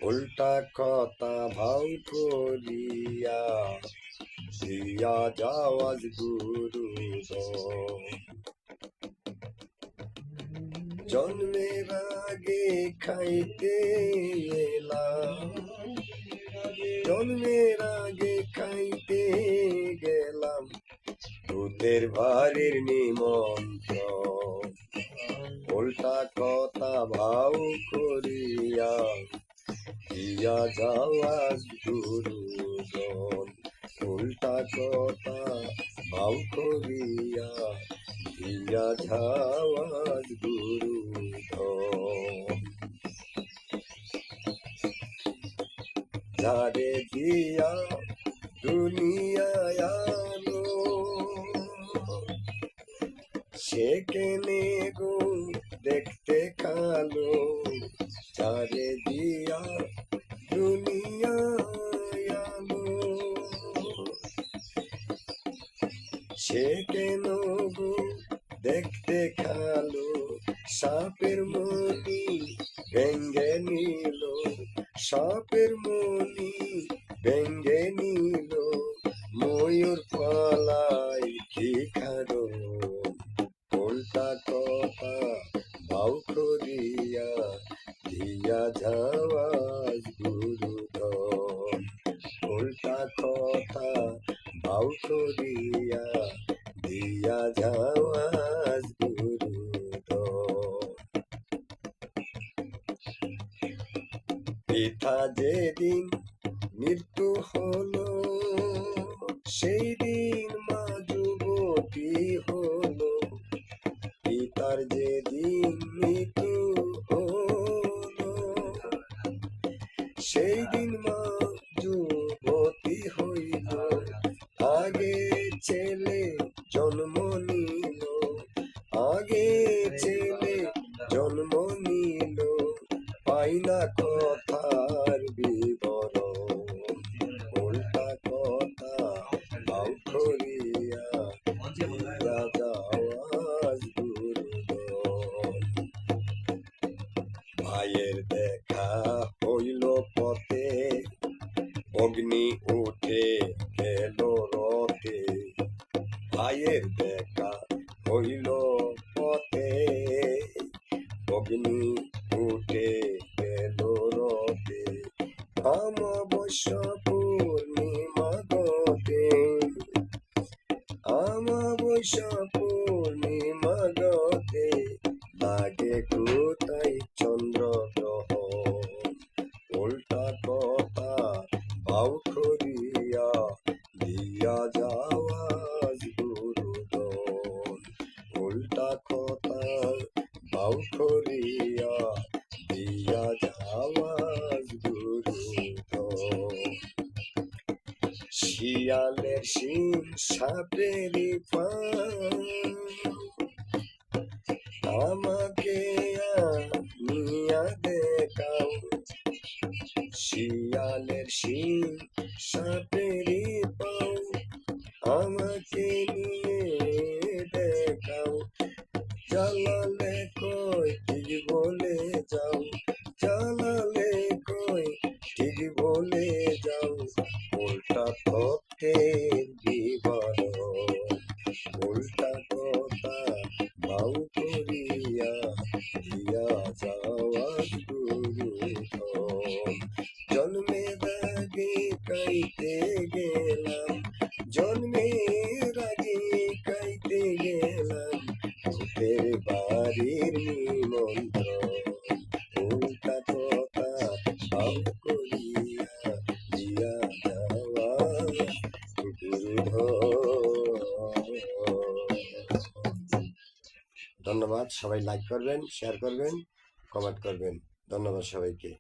উল্টা কথা ভাও করিয়া দিয়া যাওয়াজ গুরু জন্মের আগে খাইতে এলাম, জন্মের আগে খাইতে গেলাম ভূতের বাড়ির নিমন্ত্রণ। উল্টা কথা ভাও করিয়া দিয়া যাওয়াজ গুরুজন। উল্টা কথা ভাও করিয়া দিয়া যাওয়াজ গুরুজন। যারে দিয়া দুনিয়ায় আলো সে কেনে গো দেখতে কালো। যারে দিয়া দুনিয়ায় আলো সে কেন গো দেখতে কালো। সাপের মনি ভেঙ্গে নিল, সাপের মনি ভেঙ্গে নিল ময়ূর পালাই কি খারো। উল্টা কথা ভাও করিয়া দিয়া যাওয়াজ গুরুজন। উল্টা কথা ভাও করিয়া দিয়া যাওয়াজ গুরুজন। পিতা যেদিন মৃত্যু হলো সেই দিন মা যুবতী হলো। পিতার যেদিন মৃত্যু হলো সেই দিন মা যুবতী হইল। আগে ছেলে জন্ম নিল, আগে ছেলে জন্ম নিল পাই না কথার বিবরণ। উল্টা কথা ভাও করিয়া দিয়া যাওয়াজ গুরুজন। ভাইয়ের দেখা হইল পথে অগ্নি উঠে গেল রথে। ভাইয়ের দেখা হইল পথে অগ্নি উঠে গেল রথে। অমাবস্যা পূর্ণিমা গতে, অমাবস্যা পূর্ণিমা গতে লাগে কোথায় চন্দ্র গ্রহণ। উল্টা কথা ভাও করিয়া দিয়া যাওয়াজ গুরুজন। উল্টা কথা ভাও করিয়া দিয়া যাওয়াজ গুরুজন। শিয়ালের শিং সাপের পাও আমাকে নিয়া দেখাও। শিয়ালের শিং সাপের পাও আমাকে নিয়ে দেখাও। চালালে কই ঠিক বলে যাও, চালালে কই ঠিক বলে যাও। উল্টা তথ্যের বিবরণ। উল্টা কথা ভাও করিয়া দিয়া যাওয়াজ গুরুজন। জন্মের আগে খাইতে গেলাম, জন্মের আগে খাইতে গেলাম ভূতের বাড়ির নিমন্ত্রণ। উল্টা কথা ভাও করিয়া দিয়া যাওয়াজ গুরুজন। ধন্যবাদ। সবাই লাইক করবেন, শেয়ার করবেন, কমেন্ট করবেন। ধন্যবাদ সবাইকে।